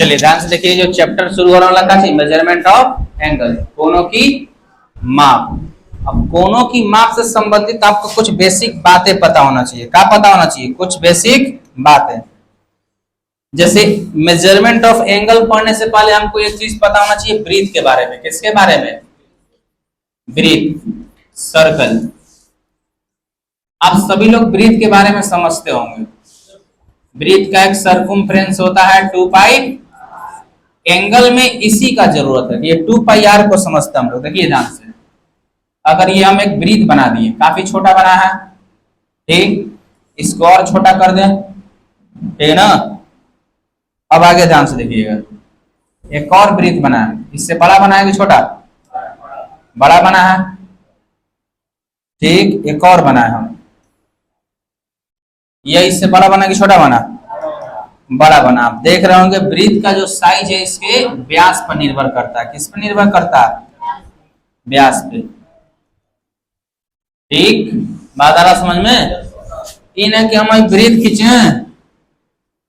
चलिए ध्यान से देखिए, जो चैप्टर शुरू हो रहा है मेजरमेंट ऑफ एंगल, कोनों की माप। अब कोनों की माप से संबंधित आपको कुछ बेसिक बातें पता होना चाहिए। क्या पता होना चाहिए? कुछ बेसिक बातें। जैसे मेजरमेंट ऑफ एंगल पढ़ने से पहले हमको एक चीज पता होना चाहिए ब्रीथ के बारे में। किसके बारे में? Breath, circle. आप सभी लोग ब्रीथ के बारे में समझते होंगे। ब्रीथ का एक सरकमफ्रेंस होता है 2 पाई। एंगल में इसी का जरूरत है। ये 2 पाई आर को समझते हम लोग। देखिए ध्यान से, अगर ये हम एक ब्रीथ बना दिए, काफी छोटा बना है, ठीक, इसको और छोटा कर दें, ठीक है ना। अब आगे ध्यान से देखिएगा, एक और ब्रीथ बना है, इससे बड़ा बना है कि छोटा? बड़ा बना है, ठीक। एक और बना है हम, यह इससे बड़ा बना कि छोटा बना? बड़ा बना। आप देख रहे होंगे ब्रीथ का जो साइज है इसके व्यास पर निर्भर करता है। किस पर निर्भर करता है? व्यास पे, ठीक। बात आ रहा समझ में? इन है कि हम ब्रीथ खींचे,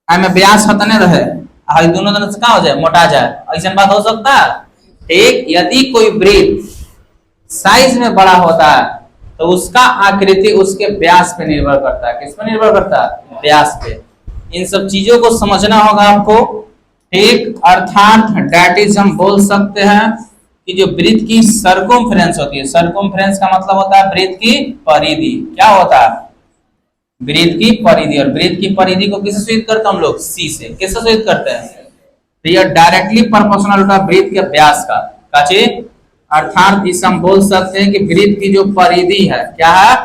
हमें व्यास हतने रहे, दोनों दोनों से क्या हो जाए? मोटा जाए। ऐसा बात हो सकता है? ठीक। यदि कोई ब्रीथ साइज में बड़ा होता है तो उसका आकृति उसके व्यास पे निर्भर करता है। किस पर निर्भर करता है? व्यास पे। इन सब चीजों को समझना होगा आपको, ठीक। अर्थात दैट इज हम बोल सकते हैं कि जो ब्रीथ की सरकमफ्रेंस होती है, सरकमफ्रेंस का मतलब होता है ब्रीथ की परिधि। क्या होता है? ब्रीथ की परिधि। और ब्रीथ की परिधि को किससे सूचित करते हैं हम लोग? सी से। किससे सूचित करते हैं? तो यह डायरेक्टली प्रोपोर्शनल होता है ब्रीथ के व्यास का। काची? अर्थात इसे हम बोल सकते हैं कि ब्रीथ की जो परिधि है, क्या है?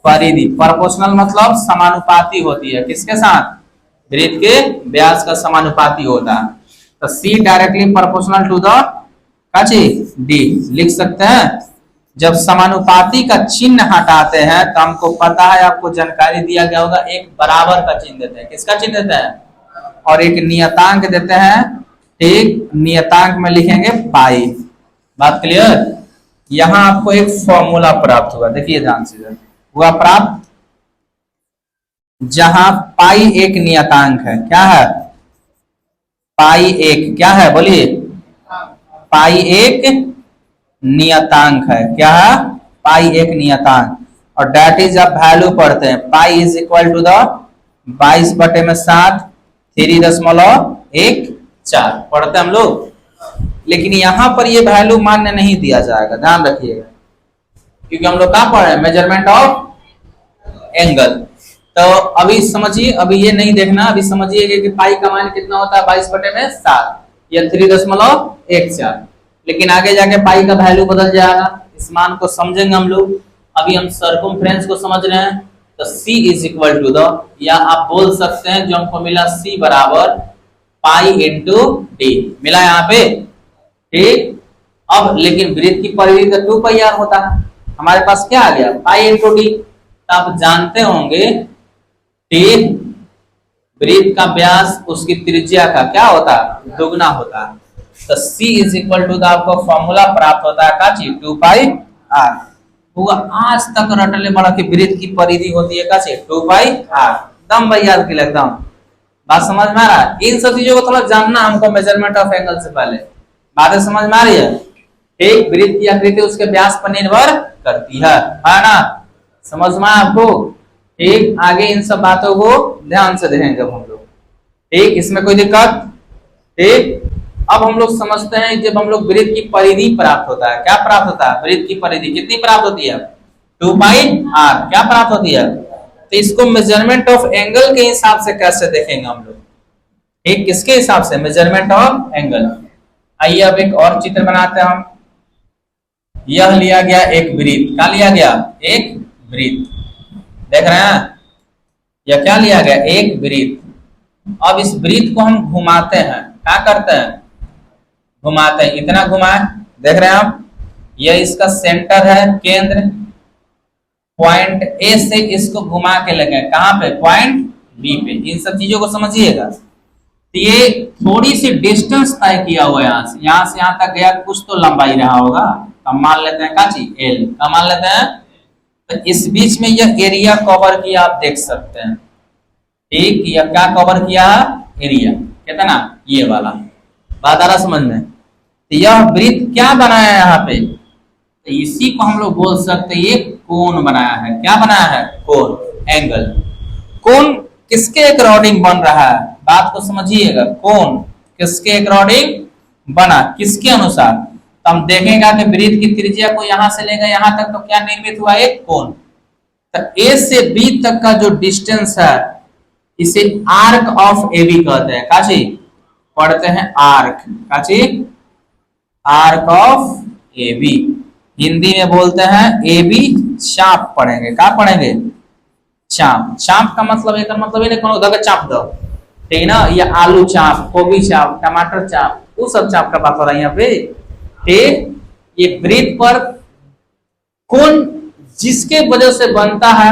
परिधि। प्रोपोर्शनल मतलब समानुपाती होती है। किसके साथ? ब्रीथ के व्यास का समानुपाती होता है। तो see directly proportional to the काची डी लिख सकते हैं। जब समानुपाती का चिन्ह हटाते हैं तो हमको पता है, आपको जानकारी दिया गया होगा, एक बराबर का चिन्ह देते हैं। किसका चिन्ह देते हैं? और एक नियतांक देते हैं, ठीक। नियतांक में लिखेंगे पाई। बात क्लियर? यहां आपको एक फॉर्मूला प्राप्त हुआ, देखिए ध्यान से। हुआ प्राप्त जहां पाई एक नियतांक है। क्या है? पाई एक क्या है? बोलिए। पाई एक नियतांक है। क्या है? पाई एक नियतांक। और डेट इज आप वैल्यू पढ़ते हैं, pi is equal to the 22/7 3.14 पढ़ते हम लोग। लेकिन यहां पर ये वैल्यू मान्य नहीं दिया जाएगा, ध्यान रखिएगा, क्योंकि हम लोग क्या पढ़ रहे हैं? Measurement of angle. तो अभी समझिए, अभी ये नहीं देखना, अभी समझिए कि पाई का मान कितना होता है? 22/7 या 3.14। लेकिन आगे जाके पाई का वैल्यू बदल जाएगा, इस मान को समझेंगे हम लोग। अभी हम सरकमफ्रेंस को समझ रहे हैं, तो C is equal to the, या आप बोल सकते हैं जो हमको मिला C बराबर पाई इंटू डी मिला यहाँ पे, ठीक। अब लेकिन ब्रीथ की परिधि का 2 पाई आर होता है, हमारे पास क्या आ गया? Pi into D. तो आप जानते होंगे, ठीक, ब्रीथ का व्यास उसकी त्रिज्या का क्या होता है? दुगना होता है। तो C is equal to the आपको फॉर्मूला प्राप्त होता है काची 2 पाई आर। हुआ आज तक रटले बड़ा कि ब्रीथ की परिधि होती है काची 2 पाई आर। दम भैया की एकदम बात समझ में आ रहा है? इन सब चीजों को थोड़ा जानना हमको मेजरमेंट ऑफ एंगल से पहले। बातें समझ में आ रही है? ठीक। ब्रीथ की आकृति उसके व्यास पर निर्भर करती है ना? समझ में आपको? ठीक। आगे इन सब बातों को ध्यान से देखेंगे जब हम लोग, ठीक। इसमें कोई दिक्कत? ठीक। अब हम लोग समझते हैं, जब हम लोग ब्रीथ की परिधि प्राप्त होता है, क्या प्राप्त होता है? ब्रीथ की परिधि कितनी प्राप्त होती है? 2 पाई आर। क्या प्राप्त होती है? तो इसको मेजरमेंट ऑफ एंगल के हिसाब से कैसे देखेंगे हम लोग? ठीक। किसके हिसाब से? Measurement of angle. आइए अब एक और चित्र बनाते हैं हम। यह लिया गया एक ब्रीथ। क्या लिया गया? एक ब्रीथ। देख रहे हैं? यह क्या लिया गया? एक ब्रीथ। अब इस ब्रीथ को हम घुमाते हैं। क्या करते हैं? घुमाते हैं। इतना घुमाए, देख रहे हैं आप? यह इसका सेंटर है, केंद्र। पॉइंट ए से इसको घुमा के लगे कहां पे? पॉइंट बी पे। इन सब चीजों को समझिएगा। तो ये थोड़ी सी डिस्टेंस तय किया हुआ है, यहां से यहां तक गया, कुछ तो लंबाई रहा होगा। हम मान लेते हैं काची एल। क्या मान लेते हैं? तो इस बीच में यह एरिया कवर किया, आप देख सकते हैं, ठीक। यह क्या कवर किया? एरिया। कितना? ये वाला। बात आ रहा समझ में? तो यह वृत्त क्या बनाया है यहाँ पे, तो इसी को हम लोग बोल सकते हैं ये कोण बनाया है। क्या बनाया है? कोण, एंगल। कोण किसके अकॉर्डिंग बन रहा है, बात को समझिएगा। कोण किसके अकॉर्डिंग बना, किसके अनुसार? तो हम देखेंगे कि वृत्त की त्रिज्या को यहां से लेकर यहां तक तो क्या निर्मित हुआ, एक कोण। तो ए से बी तक का जो डिस्टेंस है इसे आर्क ऑफ ए बी कहते हैं। काची पढ़ते हैं आर्क, काची arc of A B. Hindi में बोलते हैं ए बी चाप पढ़ेंगे। क्या पढ़ेंगे? चाप। चाप का मतलब एक मतलब ये कोनो दगा चाप दो, ठीक है ना? ये आलू चाप, गोभी चाप, टमाटर चाप, वो सब चाप का बात हो रहा है यहाँ पे। ठीक, ये वृत्त पर कोण जिसके वजह से बनता है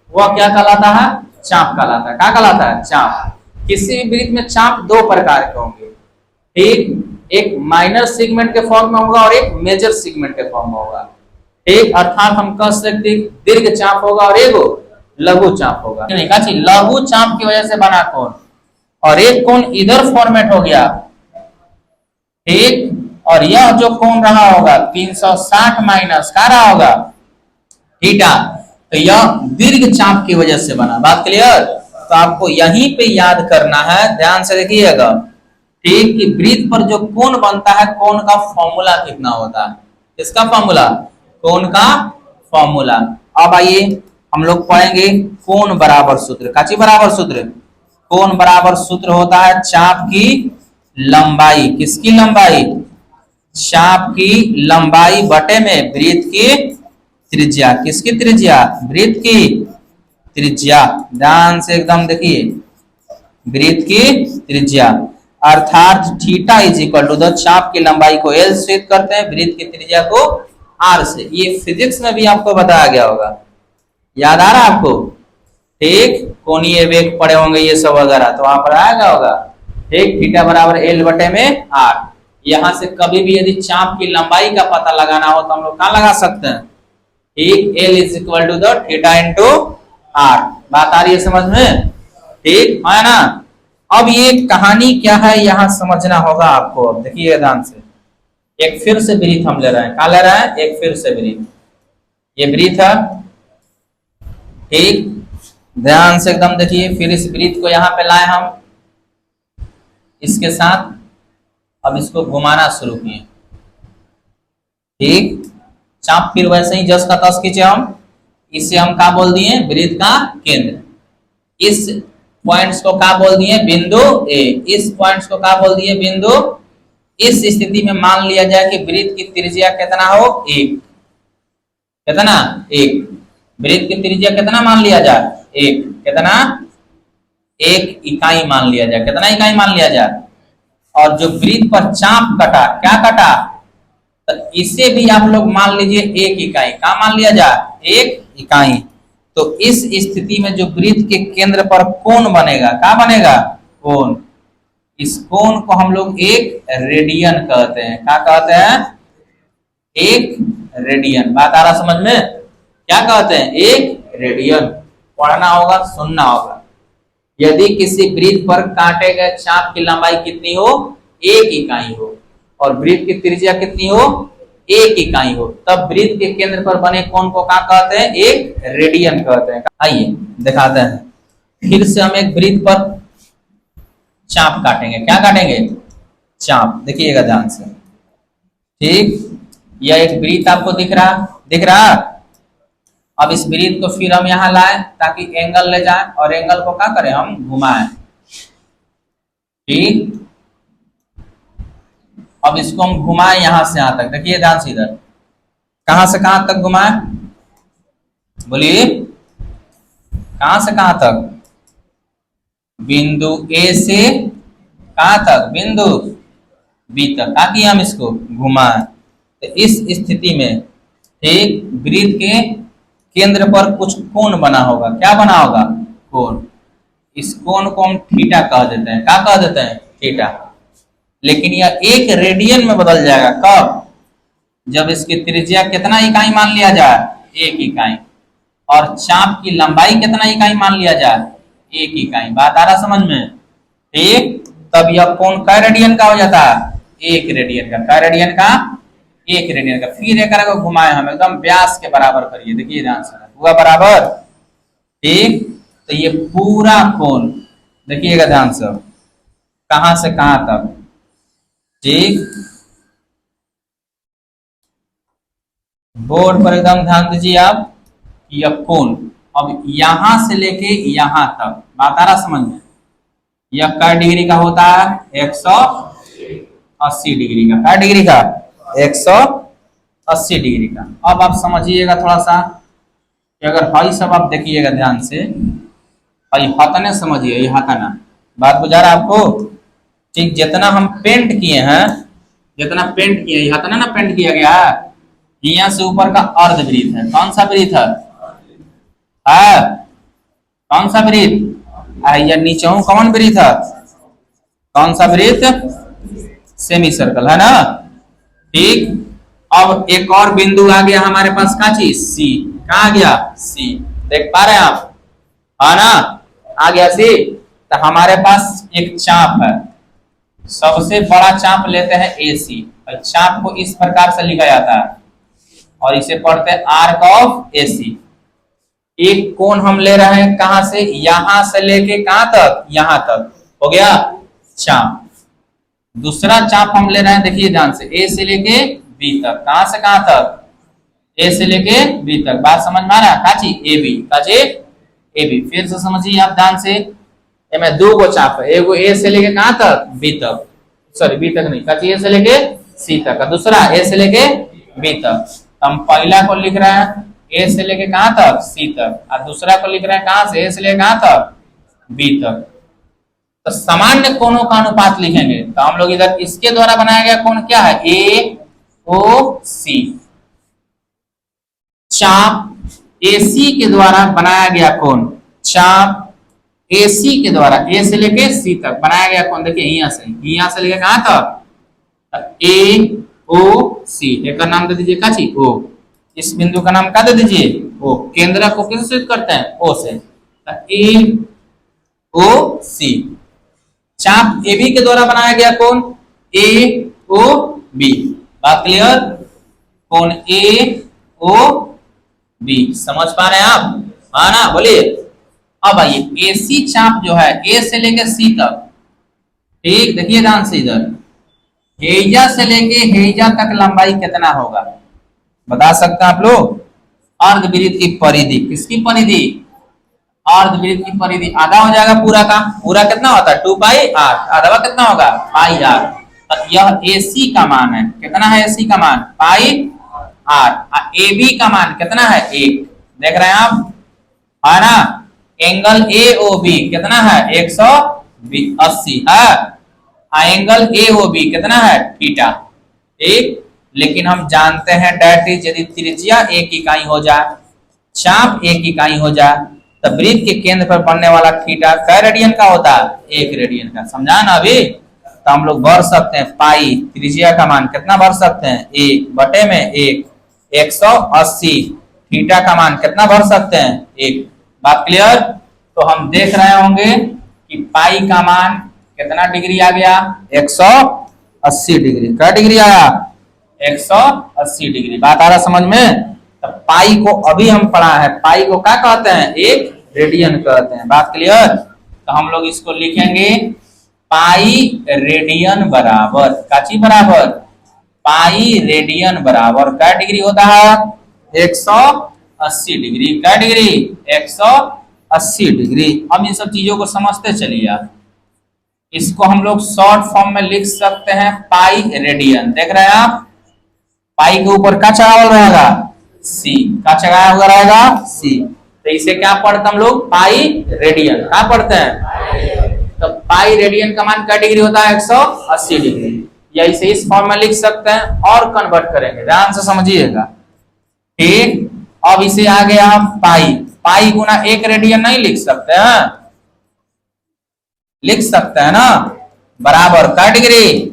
वह क्या कहलाता है? चाप कहलाता है। क्या कहलाता है? चाप। किसी भी वृत्त में चाप दो प्रकार के होंगे, ठीक, एक माइनर सेगमेंट के फॉर्म में होगा और एक मेजर सेगमेंट के फॉर्म में होगा। ठीक, अर्थात हम कह सकते हैं दीर्घ चाप होगा और एक लघु चाप होगा। लघु चाप की वजह से बना कोण, और एक कोण इधर फॉर्मेट हो गया, ठीक, और यह जो कोण रहा होगा 360 माइनस का रहा होगा थीटा, तो यह दीर्घ चाप की वजह से बना। बात क्लियर? तो आपको यहीं पे याद करना है, ध्यान से देखिएगा, ठीक, कि वृत्त पर जो कोण बनता है, कोण का फॉर्मूला कितना होता है? किसका फॉर्मूला? कोण का फॉर्मूला। अब आइए हम लोग पढ़ेंगे कोण बराबर सूत्र। काची बराबर सूत्र? कोण बराबर सूत्र होता है चाप की लंबाई। किसकी लंबाई? चाप की लंबाई बटे में वृत्त की त्रिज्या। किसकी त्रिज्या? वृत्त की त्रिज्या। ध्यान से एकदम देखिए, वृत्त की त्रिज्या, अर्थात theta is equal to the चाप की लंबाई को एल से करते हैं, वृत्त की त्रिज्या को आर से। ये फिजिक्स में भी आपको बताया गया होगा, याद आ रहा है आपको? ठीक, कोणीय वेग पढ़े होंगे ये सब वगैरह, तो वहां पर आएगा होगा। ठीक, थीटा बराबर एल बटे में आर। यहां से कभी भी यदि चाप की लंबाई का पता लगाना हो तो हम लोग कहां लगा सकते हैं? ठीक, L is equal to the theta into R. बात आ रही है समझ में? ठीक है ना? अब ये कहानी क्या है यहां समझना होगा आपको। अब देखिए ध्यान से, एक फिर से वृत्त हम ले रहे हैं। क्या ले रहे हैं? एक फिर से वृत्त। ये वृत्त है, ठीक, ध्यान से एकदम देखिए। फिर इस वृत्त को यहां पे लाए हम, इसके साथ अब इसको घुमाना शुरू किए, ठीक, चाप फिर वैसे ही जस का तस खींचे हम। इसे हम क्या बोल दिए? वृत्त का केंद्र। इस पॉइंट्स को क्या बोल दिए? बिंदु ए। इस पॉइंट्स को क्या बोल दिए? बिंदु। इस स्थिति में मान लिया जाए कि वृत्त की त्रिज्या कितना हो? 1। कितना? 1। वृत्त की त्रिज्या कितना मान लिया जाए? 1। कितना? 1 इकाई मान लिया जाए। कितना इकाई मान लिया जाए? और जो वृत्त पर चाप कटा, क्या कटा? तो इसे भी आप लोग मान लीजिए 1 इकाई। क्या मान लिया जाए? 1 इकाई। तो इस स्थिति में जो वृत्त के केंद्र पर कोण बनेगा, क्या बनेगा? कोण। इस कोण को हम लोग एक रेडियन कहते हैं। क्या कहते हैं? एक रेडियन। बात आ रहा समझ में? क्या कहते हैं? एक रेडियन। पढ़ना होगा, सुनना होगा। यदि किसी वृत्त पर काटे गए चाप की लंबाई कितनी हो? 1 इकाई हो, और वृत्त की त्रिज्या कितनी हो? 1 इकाई हो, तब वृत्त के केंद्र पर बने कोण को क्या कहते हैं? एक रेडियन कहते हैं। आइए दिखाते हैं। फिर से हम एक वृत्त पर चाप काटेंगे। क्या काटेंगे? चाप। देखिएगा ध्यान से, ठीक, यह एक वृत्त आपको दिख रहा। अब इस वृत्त को फिर हम यहां लाए ताकि एंगल ले जाए, और एंगल को क्या करें? हम घुमाएं, ठीक। अब इसको हम घुमाएं यहां से यहां तक। देखिए ध्यान से, इधर कहां से कहां तक घुमाएं? बोलिए, कहां से कहां तक? बिंदु ए से कहां तक? बिंदु बी तक। ताकि हम इसको घुमाएं, तो इस स्थिति में ठीक वृत्त के केंद्र पर कुछ कोण बना होगा। क्या बना होगा? कोण। इस कोण को हम थीटा कह देते हैं। क्या कह देते हैं? थीटा। लेकिन यह एक रेडियन में बदल जाएगा। कब? जब इसकी त्रिज्या कितना इकाई मान लिया जाए? 1 इकाई। और चाप की लंबाई कितना इकाई मान लिया जाए? 1 इकाई। बात आ रहा समझ में? ठीक, तब यह कोण कै रेडियन का हो जाता है? 1 रेडियन का। क्या रेडियन का? 1 रेडियन का। फिर एक को घुमाए हम एकदम व्यास के बराबर करिए, देखिए ध्यान से हुआ बराबर। ठीक, तो ये पूरा कोण देखिएगा ध्यान से, कहां से कहां तक। ठीक, बोर्ड पर एकदम ध्यान दीजिए आप, यह कोण अब यहां से लेके यहां तक, बात आ रहा समझ में? यह क्या डिग्री का होता है? 180 डिग्री का। क्या डिग्री का? 180 डिग्री का। अब आप समझिएगा थोड़ा सा कि अगर हई सब आप देखिएगा ध्यान से, हई हतने समझिए, ये हतना बात बुझा रहा आपको? ठीक, जितना हम पेंट किए हैं, जितना पेंट किए, ये हतना ना पेंट किया गया है, यहाँ से ऊपर का अर्धवृत्त है। कौन सा वृत्त है? कौन सा वृत्त? या नीचे कौन वृत्त है? कौन सा वृत्त? सेमी सर्कल है ना। ठीक, अब एक और बिंदु आ गया हमारे पास, का चीज? सी। कहा आ गया? सी। देख पा रहे हैं आप? है ना, आ गया सी। तो हमारे पास एक चाप है, सबसे बड़ा चाप लेते हैं AC। चाप को इस प्रकार से लिखा जाता है और इसे पढ़ते हैं आर्क ऑफ AC। एक कोण हम ले रहे हैं कहां से? यहां से लेके कहां तक? यहां तक हो गया चाप। दूसरा चाप हम ले रहे हैं, देखिए ध्यान से, A से लेके B तक। कहां से कहां तक? A से लेके B तक। बात समझ में आ रहा है? काची? AB। काची? AB। फिर से समझिए आप ध्यान से, में दो गो चाप है, एगो A से लेके कहां तक? B तक, सॉरी B तक नहीं, काची A से लेके C तक, दूसरा A से लेके B तक। हम पहला को लिख रहे हैं A से लेके कहां तक? C तक, और दूसरा को लिख रहे हैं कहां से? A से लेके कहां तक? B तक। तो सामान्य कोणों का अनुपात लिखेंगे तो हम लोग इधर इसके द्वारा बनाया गया कोण क्या है? AOC। चाप AC के द्वारा बनाया गया कोण, चाप AC के द्वारा A से लेके C तक बनाया गया कोण, देखिए यहाँ से लेके कहां तक? AOC। एक का नाम दे दीजिए काची? O। इस बिंदु का नाम क्या दे दीजिए? O। केंद्र को किससे सूचित करते हैं? O से। AOC। चाप AB के द्वारा बनाया गया कोण AOB। बात क्लियर? कोण AOB समझ पा रहे हैं आप? हाँ ना, बोलिए। अब आइए AC चाप जो है A से लेके C तक, ठीक, देखिए ध्यान से, इधर हेजा से लेके हेजा तक लंबाई कितना होगा बता सकते हैं आप लोग? अर्धवृत्त की परिधि। किसकी परिधि? अर्धवृत्त की परिधि। आधा हो जाएगा पूरा का, पूरा कितना होता है? 2πr। आधा कितना होगा? πr। तो यह AC का मान है, कितना है AC का मान? πr। AB का मान कितना है? 1। देख रहे हैं आप? है ना। एंगल AOB कितना है? 180 है। एंगल AOB कितना है? थीटा। ठीक, लेकिन हम जानते हैं डेट इज, यदि त्रिज्या 1 इकाई हो जाए, चाप 1 इकाई हो जाए, तो वृत्त के केंद्र पर बनने वाला थीटा कै रेडियन का होता है? 1 रेडियन का। समझा ना अभी? तो हम लोग भर सकते हैं पाई, त्रिज्या का मान कितना भर सकते हैं? 1 बटे में 1, 180। थीटा का मान कितना भर सकते हैं? 1। बात क्लियर? तो हम देख रहे होंगे कि पाई का मान कितना डिग्री आ गया? 180 डिग्री। क्या डिग्री आया? 180 डिग्री। बात आ रहा समझ में? तो पाई को अभी हम पढ़ा है, पाई को क्या कहते हैं? 1 रेडियन कहते हैं। बात क्लियर? तो हम लोग इसको लिखेंगे पाई रेडियन बराबर, काची बराबर? पाई रेडियन बराबर क्या डिग्री होता है? 180 डिग्री। क्या डिग्री? 180 डिग्री। अब इन सब चीजों को समझते चलिए आप। इसको हम लोग शॉर्ट फॉर्म में लिख सकते हैं पाई रेडियन। देख रहे हैं आप? पाई के ऊपर क्या चढ़ा हुआ रहेगा? C। क्या चढ़ाया हुआ रहेगा? C। तो इसे क्या पढ़ते हम लोग? Pi radian. क्या पढ़ते हैं? तो पाई रेडियन का मान क्या डिग्री होता है? 180 डिग्री। या इसे इस फॉर्म में लिख सकते हैं और कन्वर्ट करेंगे, ध्यान से समझिएगा। ठीक, अब इसे आ गया हम पाई, पाई गुना 1 रेडियन नहीं लिख सकते हैं? लिख सकते हैं ना, बराबर क्या डिग्री?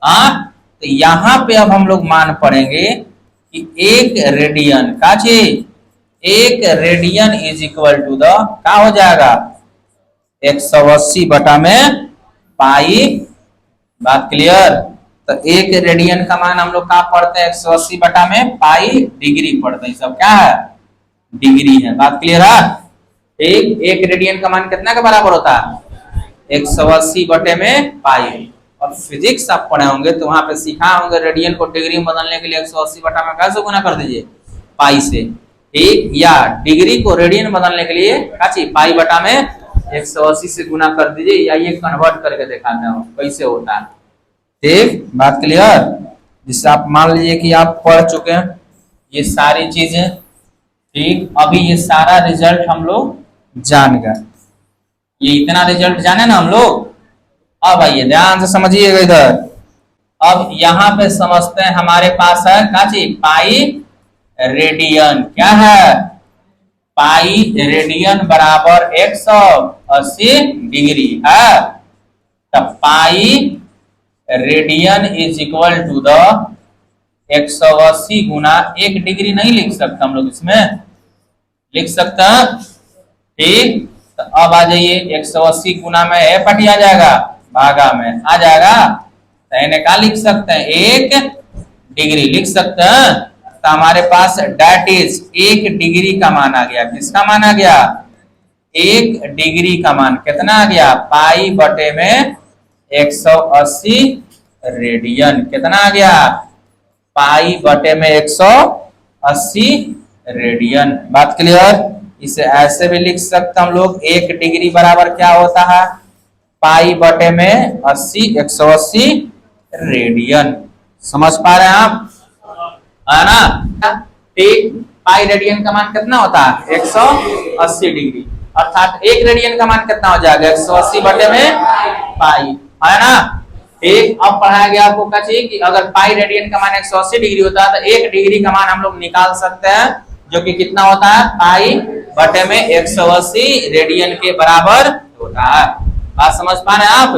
हाँ, तो यहां पे अब हम लोग मान पढ़ेंगे कि 1 रेडियन का चीज, 1 radian is equal to the क्या हो जाएगा? 180 बटा में पाई। बात क्लियर? तो एक रेडियन का मान हम लोग कहाँ पढ़ते हैं 180 बटा में पाई डिग्री पढ़ते हैं, सब क्या है डिग्री है। बात क्लियर है? ठीक, एक रेडियन का मान कितना के बराबर होता है 180 बटे में पाई। और फिजिक्स आप पढ़े होंगे तो वहां पे सीखा होंगे रेडियन को डिग्री में बदलने के लिए 180 बटा में कैसे गुना कर दीजिए पाई से, ठीक, या डिग्री को रेडियन बदलने के लिए काची पाई बटा में 180 से गुना कर दीजिए, या ये कन्वर्ट करके दिखाते हैं कैसे होता है। ठीक, बात क्लियर? जिससे आप मान लीजिए कि आप पढ़ चुके हैं ये सारी चीजें, ठीक, अभी ये सारा रिजल्ट हम लोग जान गए, ये इतना रिजल्ट जाने ना हम लोग। अब आइए ध्यान से समझिएगा इधर। अब यहाँ पे समझते हैं हमारे पास है काची पाई रेडियन, क्या है पाई रेडियन बराबर 180 डिग्री है। तब pi radian is equal to the 180 गुना 1 डिग्री नहीं लिख सकते हम लोग, इसमें लिख सकते हैं, ठीक। तो अब आ जाइए 180 गुना में है पटी आ जाएगा, भागा में आ जाएगा, तो इन्हें क्या लिख सकते हैं 1 डिग्री लिख सकते हैं। तो हमारे पास डेट इज 1 डिग्री का मान आ गया, किसका मान आ गया 1 डिग्री का मान कितना आ गया पाई बटे में 180 रेडियन, कितना आ गया पाई बटे में 180 रेडियन। बात क्लियर? इसे ऐसे भी लिख सकते हम लोग 1 डिग्री बराबर क्या होता है पाई बटे में 180 रेडियन। समझ पा रहे हैं आप, है ना? ठीक, पाई रेडियन का मान कितना होता है 180 डिग्री, अर्थात 1 रेडियन का मान कितना हो जाएगा 180 बटे में पाई, है ना? ठीक, अब पढ़ाया गया आपको कि अगर पाई रेडियन का मान 180 डिग्री होता है तो 1 डिग्री का मान हम लोग निकाल सकते हैं, जो कि कितना होता है पाई बटे में 180 रेडियन के बराबर होता है। बात समझ पा रहे हैं आप?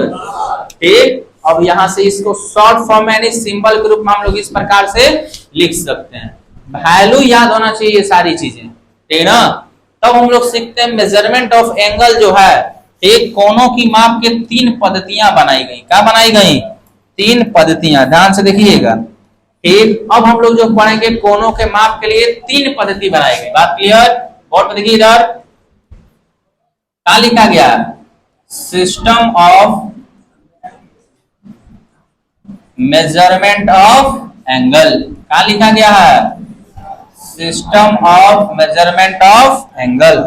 ठीक, अब यहां से इसको शॉर्ट फॉर्म यानी सिंबल के रूप में हम लोग इस प्रकार से लिख सकते हैं। वैल्यू याद होना चाहिए सारी चीजें, ठीक ना? तब हम लोग सीखते हैं मेजरमेंट ऑफ एंगल जो है, एक कोनों की माप के 3 पद्धतियां बनाई गई। क्या बनाई गई 3 पद्धतियां, ध्यान से देखिएगा। ठीक, अब हम लोग जो पढ़ेंगे कोनों के माप के लिए 3 पद्धति बनाई गई। बात क्लियर? बोर्ड पे देखिए इधर क्या लिखा गया system of measurement of angle, क्या लिखा गया है system of measurement of angle.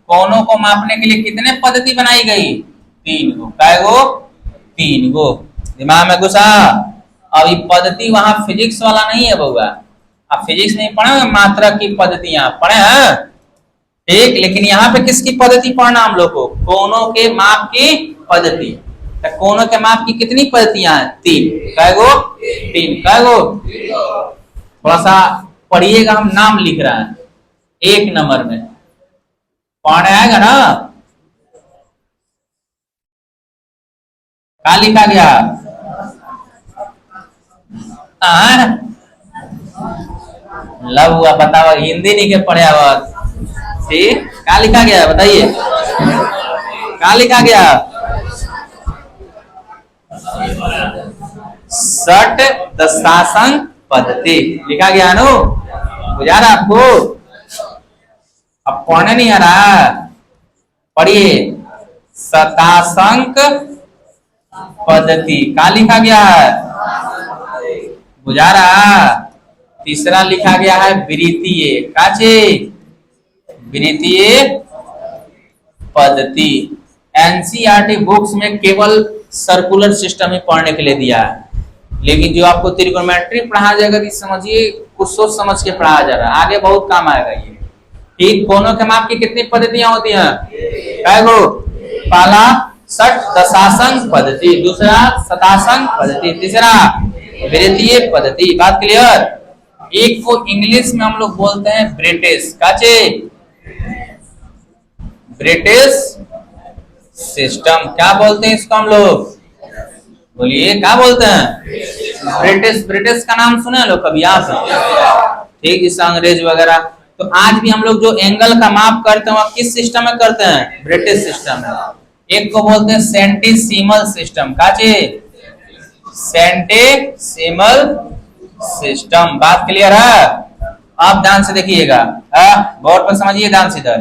कोनों को मापने के लिए कितने पद्धति बनाई गई 3 गो, कै गो 3 गो। दिमाग में घुसा? अब ये पद्धति वहां फिजिक्स वाला नहीं है बउआ, आप फिजिक्स नहीं पढ़े, मात्रा की पद्धतियां पढ़े हैं, ठीक, लेकिन यहाँ पे किसकी पद्धति पढ़ना हम लोग को कोनों के माप की पद्धति। तो कोनों के माप की कितनी पद्धतियां हैं 3, कै गो 3, कै गो। थोड़ा सा पढ़िएगा, हम नाम लिख रहे हैं 1 नंबर में पढ़ने आएगा ना, क्या लिखा गया लव हुआ, बताओ हिंदी नहीं के पढ़े आवत, ठीक, क्या लिखा गया बताइए, क्या लिखा गया षट दशांक पद्धति लिखा गया नो, बुझा रहा आपको? अब पढ़ने नहीं आ रहा, पढ़िए शतांक पद्धति, क्या लिखा गया है बुझा रहा? तीसरा लिखा गया है वृत्तीय, काचे वृत्तीय पद्धति। एनसीईआरटी बुक्स में केवल सर्कुलर सिस्टम ही पढ़ने के लिए दिया है, लेकिन जो आपको त्रिकोणमिति पढ़ाया जाएगा कि समझिए कुछ सोच समझ के पढ़ाया जा रहा है, आगे बहुत काम आएगा ये। ठीक, कोनों के माप की कितनी पद्धतियां होती हैं कै गो? पहला षट दशांक पद्धति, दूसरा शतांक पद्धति, तीसरा वृत्तीय पद्धति। बात क्लियर? एक को इंग्लिश में हम लोग बोलते हैं ब्रिटिश, काचे ब्रिटिश सिस्टम, क्या बोलते हैं इसको हम लोग, बोलिए क्या बोलते हैं ब्रिटिश। ब्रिटिश का नाम सुने लोग कभी आप? ठीक, इस अंग्रेज वगैरह। तो आज भी हम लोग जो एंगल का माप करते हैं किस सिस्टम में करते हैं ब्रिटिश सिस्टम में। एक को बोलते हैं सेंटीसीमल सिस्टम, काचे सेंटेसिमल सिस्टम। बात क्लियर है? अब ध्यान से देखिएगा, बोर्ड पर समझिए ध्यान से। इधर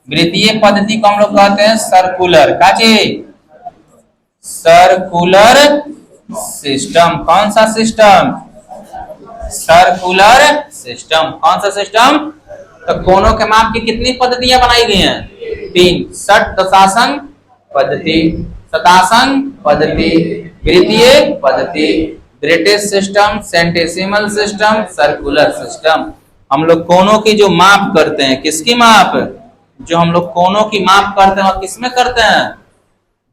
वृत्तीय पद्धति को हम लोग कहते हैं सर्कुलर। का चीज? Circular system. कौन सा सिस्टम? Circular system. कौन सा सिस्टम? तो कोनों के माप की कितनी पद्धतियां बनाई गई हैं? 3। षट दशांश पद्धति, शतांश पद्धति, वृत्तीय पद्धति, British system, centesimal system, circular system. हम लोग कोनों की जो माप करते हैं, किसकी माप? जो हम लोग कोनों की माप करते हैं और किसमें करते हैं?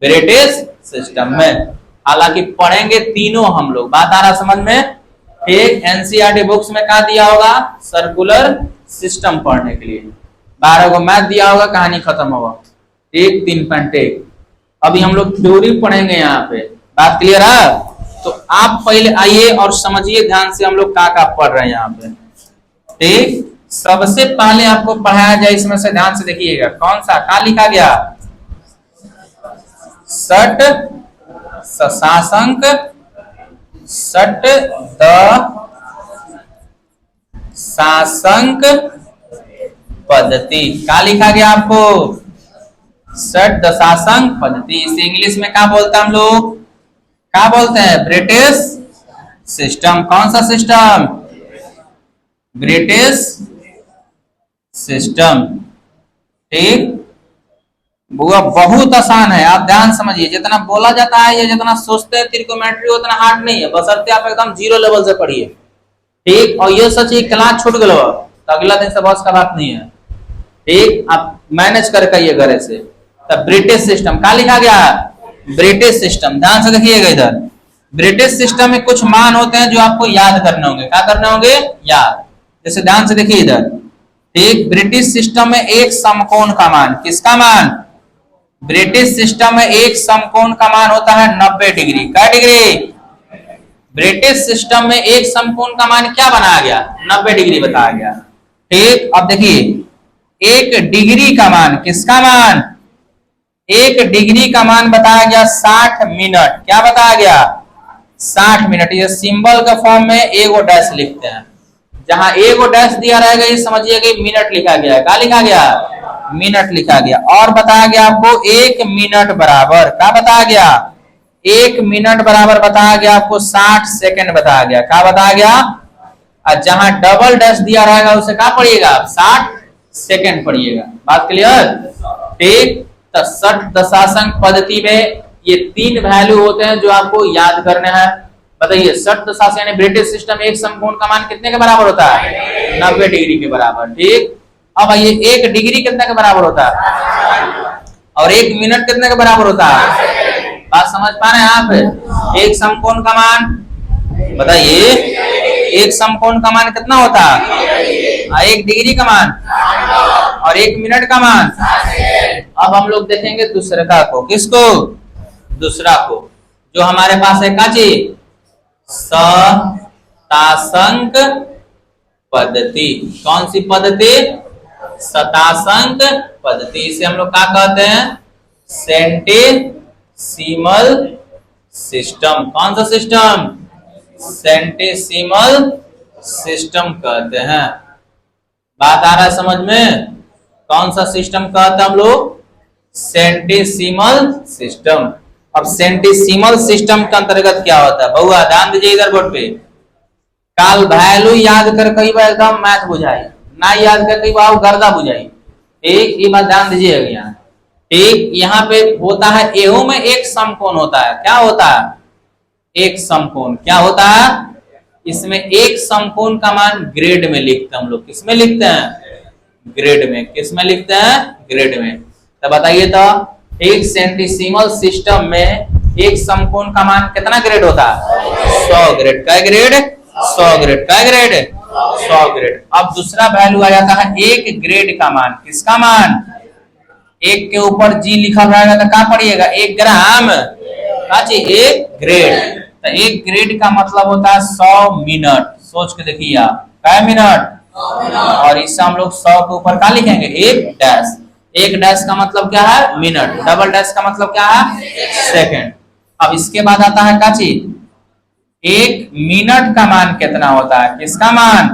ब्रिटिश सिस्टम में। हालांकि पढ़ेंगे तीनों हम लोग। बात आ रहा समझ में? एक एनसीईआरटी बुक्स में कहा दिया होगा? सर्कुलर सिस्टम पढ़ने के लिए 12 को मैथ दिया होगा, कहानी खत्म होगा। एक 3.1। अभी हम लोग थ्योरी पढ़ेंगे यहाँ पे। बात क्लियर है? तो आप पहले आइए और समझिए ध्यान से हम लोग क्या पढ़ रहे हैं यहाँ पे। ठीक, सबसे पहले आपको पढ़ाया जाए इसमें से, ध्यान से देखिएगा। कौन सा क्या लिखा गया? षट शशांक, षट दशांक पद्धति। क्या लिखा गया आपको? षट दशांक पद्धति। इसे इंग्लिश में क्या बोलते हैं हम लोग? क्या बोलते हैं? British system. कौन सा सिस्टम? British system. ठीक, बुआ बहुत आसान है, आप ध्यान समझिए। जितना बोला जाता है या जितना सोचते हैं त्रिकोमेट्री उतना हार्ड नहीं है, बशर्ते आप एकदम 0 लेवल से पढ़िए। ठीक, और ये सच है क्लास छूट गया तो अगला दिन से बस का बात नहीं है। ठीक, आप मैनेज करके आइए घर से। तब ब्रिटिश सिस्टम क्या लिखा गया? British system. ध्यान से देखिएगा इधर। ब्रिटिश सिस्टम में कुछ मान होते हैं जो आपको याद करने होंगे। क्या करने होंगे? याद। जैसे ध्यान से देखिए इधर। ठीक, ब्रिटिश सिस्टम में एक समकोण का मान, किसका मान? ब्रिटिश सिस्टम में एक समकोण का मान होता है 90 डिग्री। क्या डिग्री? ब्रिटिश सिस्टम में एक समकोण का मान क्या बनाया गया? 90 डिग्री बताया गया। ठीक, अब देखिए, एक डिग्री का मान, किसका मान? एक डिग्री का मान बताया गया 60 मिनट। क्या बताया गया? 60 मिनट। ये सिंबल के फॉर्म में एगो डैश लिखते हैं। जहां एगो डैश दिया रहेगा ये समझिए कि मिनट लिखा गया है। क्या लिखा गया? मिनट लिखा गया। और बताया गया आपको 1 मिनट बराबर, क्या बताया गया? 1 मिनट बराबर बताया गया आपको 60 सेकंड बताया गया। क्या बताया गया? और जहां डबल डैश दिया रहेगा उसे क्या पढ़िएगा? 60 सेकंड पढ़िएगा। बात क्लियर? ठीक, तो षट दशांश पद्धति में ये 3 वैल्यू होते हैं जो आपको याद करने हैं। बताइए, षट दशांश यानी ब्रिटिश सिस्टम एक समकोण का मान कितने के बराबर होता है? 90 डिग्री के बराबर। ठीक, अब आइए 1 डिग्री कितने के बराबर होता है? और 1 मिनट कितने के बराबर होता है? बात समझ पा रहे हैं आप? एक समकोण का मान बताइए, एक समकोण का मान कितना होता है? 1 डिग्री का मान और 1 मिनट का मान। अब हम लोग देखेंगे दूसरे का को। किसको? दूसरा को, जो हमारे पास है काची शतांक पद्धति। कौन सी पद्धति? शतांक पद्धति। इसे हम लोग क्या कहते हैं? Centesimal system. कौन सा सिस्टम? सेंटेसिमल सिस्टम कहते हैं। बात आ रहा है समझ में? कौन सा सिस्टम कहते हैं हम लोग? Centesimal system. अब सेंटेसिमल सिस्टम के अंतर्गत क्या होता है? बहुआ ध्यान दीजिए इधर बोर्ड पे। काल वैल्यू याद कर कई बार एकदम मैथ बुझाई, ना याद कर कई बार गर्दा बुझाई। ठीक, ये बात ध्यान दीजिएगा यहाँ। ठीक, यहाँ पे होता है एहू में एक समकोण होता है। क्या होता है? एक समकोण। क्या होता है? इसमें एक समकोण का मान ग्रेड में लिखते हैं हम लोग। किसमें लिखते हैं? ग्रेड में। किसमें लिखते हैं? ग्रेड में। तो बताइए तो, एक सेंटेसिमल सिस्टम में एक समकोण का मान कितना ग्रेड होता है? 100 ग्रेड। क्या ग्रेड? 100 ग्रेड। क्या ग्रेड? 100 ग्रेड। अब दूसरा वैल्यू आ जाता है 1 ग्रेड का मान। किसका मान? 1 के ऊपर जी लिखा रहेगा तो क्या पढ़िएगा? 1 ग्राम। 1 ग्रेड। तो 1 ग्रेड का मतलब होता है 100 मिनट। सोच के देखिए आप, क्या मिनट? और इससे हम लोग 100 के ऊपर क्या लिखेंगे? 1 डैश। 1 डैश का मतलब क्या है? मिनट। डबल डैश का मतलब क्या है? सेकंड। अब इसके बाद आता है क्या चीज? 1 मिनट का मान कितना होता है? किसका मान?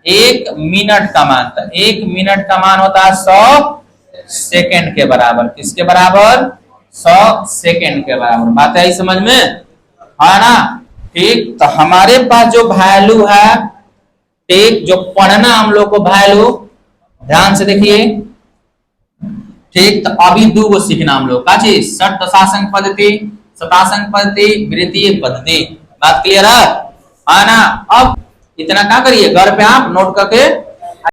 1 मिनट का मान। तो 1 मिनट का मान होता है 100 सेकंड के बराबर। किसके बराबर? 100 सेकंड के बराबर। बात आई समझ में? है ना? ठीक, तो हमारे पास जो वैल्यू है, ठीक, जो पढ़ना हम लोग को वैल्यू, ध्यान से देखिए, ठीक, तो अभी दो गो सीखना हम लोग का चीज, षट दशांश पद्धति, शतांश पद्धति, वृत्तीय पद्धति। बात क्लियर है ना? अब इतना क्या करिए, घर पे आप नोट करके